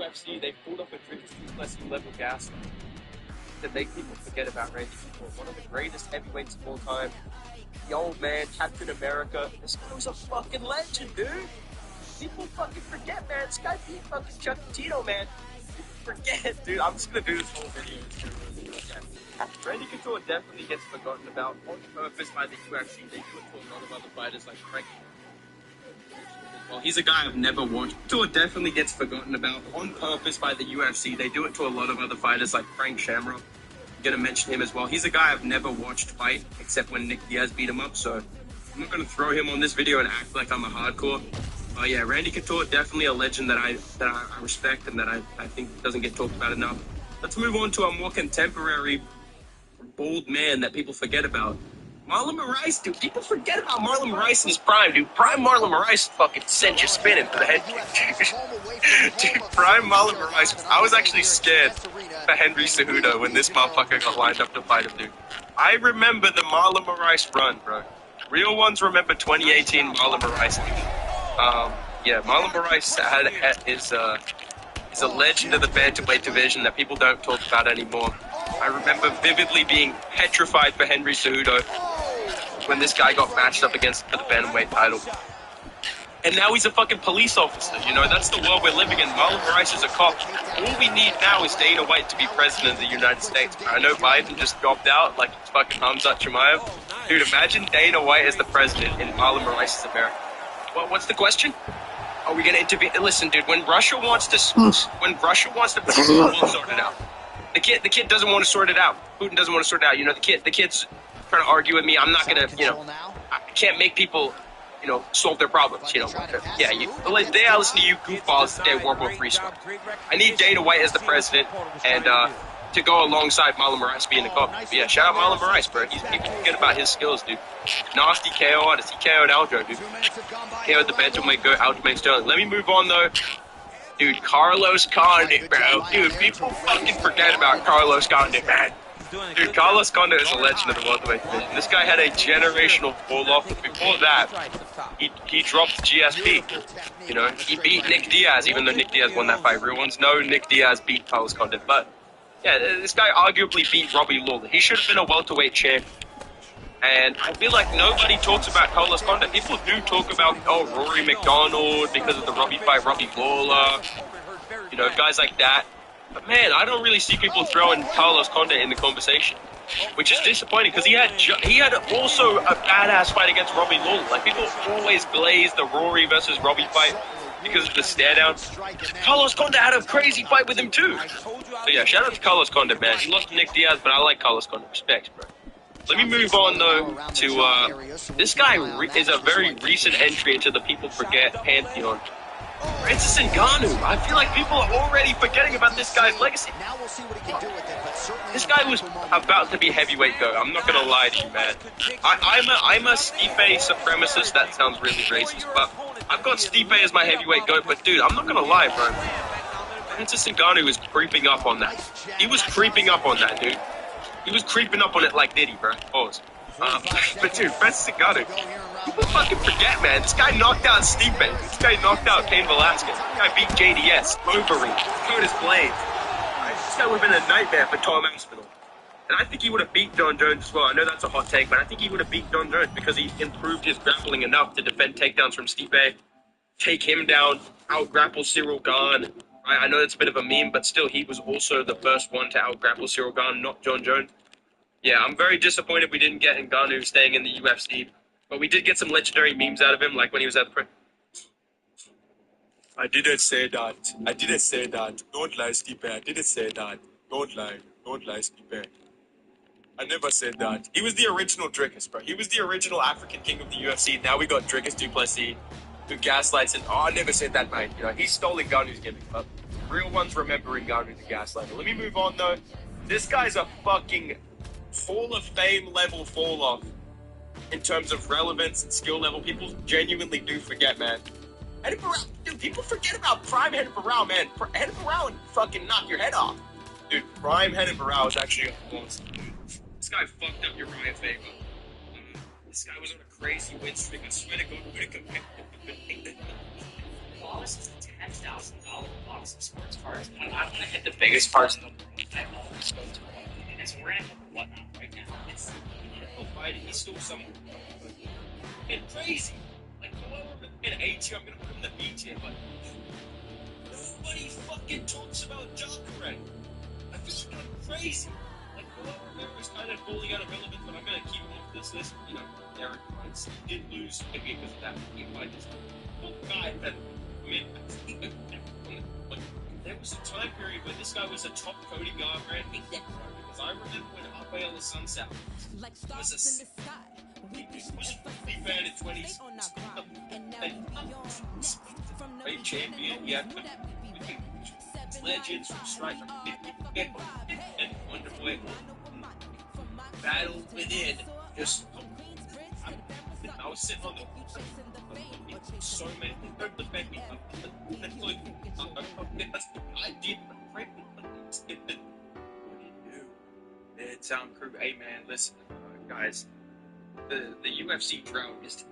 UFC, they pulled up a Dricus Du Plessis level gas to make people forget about Randy Couture, one of the greatest heavyweights of all time. The old man, Captain America. This guy was a fucking legend, dude. People fucking forget, man. This guy beat fucking Chuck Tito, man. People forget, dude. I'm just gonna do this whole video. Randy Couture definitely gets forgotten about on purpose by the UFC. They do it to a lot of other fighters like Frank. Well, he's a guy I've never watched. Couture definitely gets forgotten about on purpose by the UFC. They do it to a lot of other fighters like Frank Shamrock. I'm gonna mention him as well. He's a guy I've never watched fight except when Nick Diaz beat him up. So I'm not gonna throw him on this video and act like I'm a hardcore. But yeah, Randy Couture definitely a legend that I respect and that I think doesn't get talked about enough. Let's move on to a more contemporary bold man that people forget about. Marlon Moraes, dude. People forget about Marlon Moraes in his prime, dude. Prime Marlon Moraes fucking sent you spinning for the head kick. Dude, prime Marlon Moraes. I was actually scared for Henry Cejudo when this motherfucker got lined up to fight him, dude. I remember the Marlon Moraes run, bro. Real ones remember 2018 Marlon Moraes. Yeah, Marlon Moraes is a legend of the bantamweight division that people don't talk about anymore. I remember vividly being petrified for Henry Cejudo when this guy got matched up against for the bantamweight title. And now he's a fucking police officer, you know, that's the world we're living in. Marlon Moraes is a cop. All we need now is Dana White to be president of the United States. I know Biden just dropped out like it's fucking Hamzat Chimaev. Dude, imagine Dana White as the president in Marlon Moraes' America. What's the question? Are we gonna intervene? Listen, dude, when Russia wants to we'll sort it out. The kid doesn't want to sort it out. Putin doesn't want to sort it out. You know, the kid's trying to argue with me. I'm not gonna, you know, I can't make people, you know, solve their problems. You know, yeah. The day I listen to you goofballs, the day World War III started. I need Dana White as the president and to go alongside Marlon Moraes being the cop. But yeah, shout out Marlon Moraes, bro. People forget about his skills, dude. Nasty KO artist. He KO'd Aljo, dude. KO'd the bantamweight goat Aljamain Sterling. Let me move on though. Dude, Carlos Condit, bro. Dude, people fucking forget about Carlos Condit, man. Dude, Carlos Condit is a legend of the welterweight division. This guy had a generational fall-off. Before that, he dropped GSP. You know, he beat Nick Diaz, even though Nick Diaz won that fight. Real ones know Nick Diaz beat Carlos Condit. But, yeah, this guy arguably beat Robbie Lawler. He should have been a welterweight champ. And I feel like nobody talks about Carlos Condit. People do talk about, oh, Rory McDonald because of the Robbie fight, Robbie Lawler, you know, guys like that. But man, I don't really see people throwing Carlos Condit in the conversation, which is disappointing because he had also a badass fight against Robbie Lawler. Like, people always glaze the Rory versus Robbie fight because of the stare down. Carlos Condit had a crazy fight with him too. So yeah, shout out to Carlos Condit, man. He lost to Nick Diaz, but I like Carlos Condit. Respect, bro. Let me move on, though, to, this guy is a very recent entry into the people forget pantheon. Francis Ngannou. I feel like people are already forgetting about this guy's legacy. This guy was about to be heavyweight GOAT. I'm not going to lie to you, man. I'm a Stipe supremacist. That sounds really racist, but I've got Stipe as my heavyweight GOAT. But, dude, I'm not going to lie, bro. Francis Ngannou was creeping up on that. He was creeping up on that, dude. He was creeping up on it like Diddy, bro. Pause. But dude, Francis Ngannou, people fucking forget, man. This guy knocked out Stipe. This guy knocked out Cain Velasquez. This guy beat JDS, Overeem, Curtis Blades. This guy would have been a nightmare for Tom Aspinall. And I think he would have beat John Jones as well. I know that's a hot take, but I think he would have beat John Jones because he improved his grappling enough to defend takedowns from Stipe, take him down, out-grapple Cyril Gane. I know it's a bit of a meme, but still, he was also the first one to out-grapple Cyril Gane, not John Jones. Yeah, I'm very disappointed we didn't get Ngannou staying in the UFC, but we did get some legendary memes out of him, like when he was at the I didn't say that. I didn't say that. Don't lie, Stipe. I didn't say that. Don't lie. Don't lie, Stipe. I never said that. He was the original Dricus, bro. He was the original African king of the UFC. Now we got Dricus Du Plessis, who gaslights and, oh, I never said that, mate. You know, he stole Ngannou's gimmick, but real ones remember Ngannou the gaslighter. Let me move on, though. This guy's a fucking Hall of Fame level fall off in terms of relevance and skill level. People genuinely do forget, man. Eddie Barrow, dude, people forget about prime Eddie Barrow, man. Eddie Barrow would fucking knock your head off. Dude, prime Eddie Barrow is actually a monster, dude. This guy fucked up Uriah Faber. This guy was on a crazy win streak. I swear to God, we're going to compare. This is a $10,000 box some sports cards. I'm not going to hit the biggest cards in the world. I always go to one. And so we're going to hit Whatnot right now. It's fighting. He's still someone. It's crazy. Like, go over in A tier, I'm going to put him in the B tier, but nobody fucking talks about Jacare. I feel like I'm crazy. Like, whoever is kind of falling out of relevance, but I'm going to keep him off this list. You know, Derek Prince did lose maybe because of that. He might just guy that, I mean, like, there was a time period where this guy was a top Cody Garbrandt because I remember when Rafael the Sunset was he was a fan in 20s. Great champion. He had legends from Striker and Wonderboy. Battle within. Just I was sitting on the so many people defend me. I did. Midtown Crew. Hey man, listen, guys. The UFC drone is.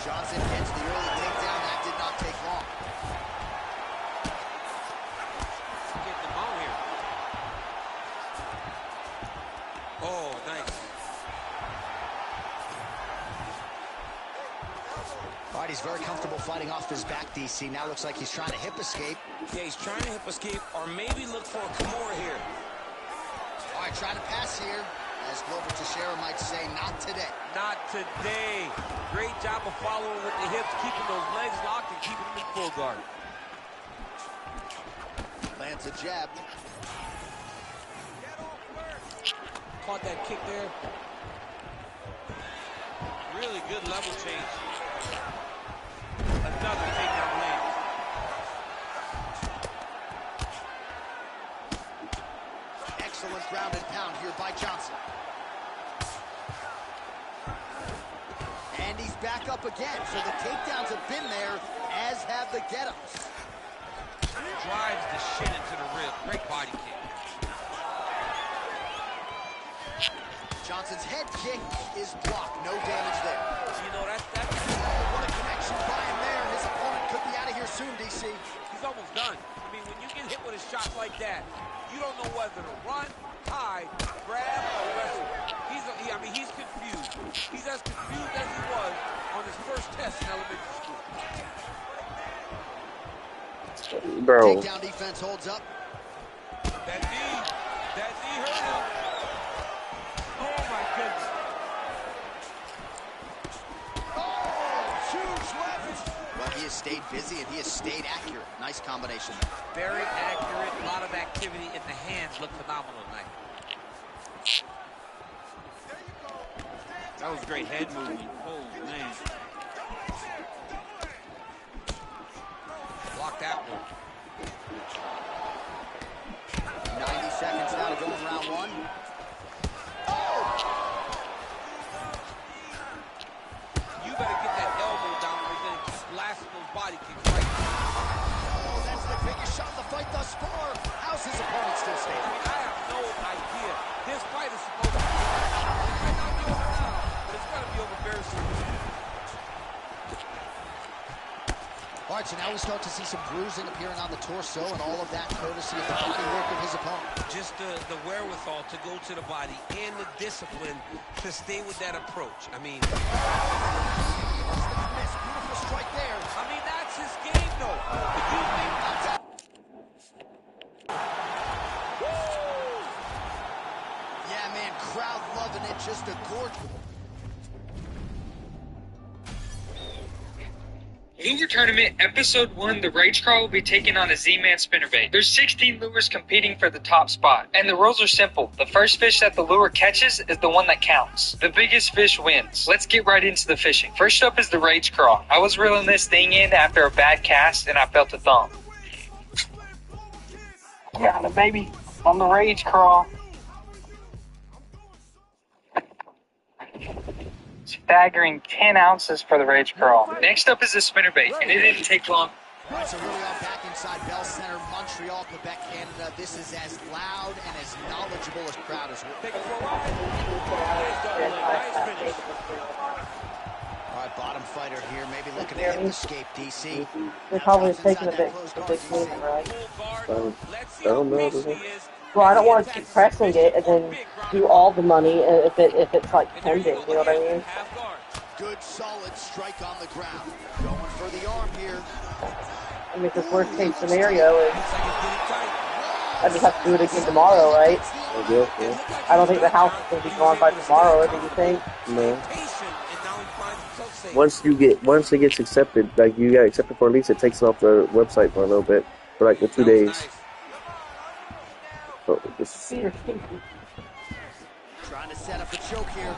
Johnson gets the early takedown. That did not take long. Get them out here. Oh, nice. All right, he's very comfortable fighting off his back, DC. Now looks like he's trying to hip escape. Yeah, he's trying to hip escape or maybe look for a Kimura here. All right, trying to pass here. As Glover Teixeira might say, not today. Not today. Great job of following with the hips, keeping those legs locked and keeping them in full guard. Lands a jab. Caught that kick there. Really good level change. Another takedown land. Excellent ground and pound here by Johnson. And he's back up again, so the takedowns have been there, as have the get-ups. Drives the shit into the rib. Great body kick. Johnson's head kick is blocked. No damage there. You know, that's what a connection by him there. His opponent could be out of here soon, DC. He's almost done. I mean, when you get hit with a shot like that, you don't know whether to run, hide, grab, or wrestle. He's confused. He's as confused as he was on his first test in elementary school. Bro. Takedown defense holds up. That knee hurt him. Oh my goodness. Oh, huge left. Well, he has stayed busy and he has stayed accurate. Nice combination there. Very accurate. A lot of activity in the hands. Look phenomenal tonight. That was great head movement. Oh, man. Block that one. 90 seconds now to go in round one. Oh! You better get that elbow down or you're going to keep blasting those body kicks right now. Oh, that's the biggest shot of the fight thus far. How's his opponent still standing? I have no idea. This fight is supposed to be over. It might not be over now, but it's going to be over very soon. All right, so now we start to see some bruising appearing on the torso, and all of that courtesy of the body work of his opponent. Just the wherewithal to go to the body and the discipline to stay with that approach. I mean, beautiful strike there. I mean, that's his game, though. But you think yeah, man, crowd loving it. Just a gorgeous. Lure Tournament Episode 1, the Rage Crawl will be taking on a Z-Man spinnerbait. There's 16 lures competing for the top spot, and the rules are simple. The first fish that the lure catches is the one that counts. The biggest fish wins. Let's get right into the fishing. First up is the Rage Crawl. I was reeling this thing in after a bad cast, and I felt a thump. Got it, baby, on the Rage Crawl. Staggering 10 ounces for the Rage Crawl. Next up is the spinnerbait, and it didn't take long. All right, so here we are back inside Bell Center, Montreal, Quebec, Canada. This is as loud and as knowledgeable as crowd as well. take it for a ride. Nice double leg. Nice finish. All right, bottom fighter here, maybe looking to hit the escape, DC. They're probably taking a bit moving, right? Let's see how patient he is. Well, I don't want to keep pressing it and then do all the money if it's like pending, you know what I mean? Half guard. Good, solid strike on the ground. Going for the arm here. I mean, the worst case scenario is Looks like it's getting tight. I just have to do it again tomorrow, right? I don't think the house is going to be gone by tomorrow, do you think? No. Patient, and now he finds himself safe. Once it gets accepted, like you got accepted for a lease, it takes it off the website for a little bit, for like the 2 days. Nice. So just, Trying to set up a choke here.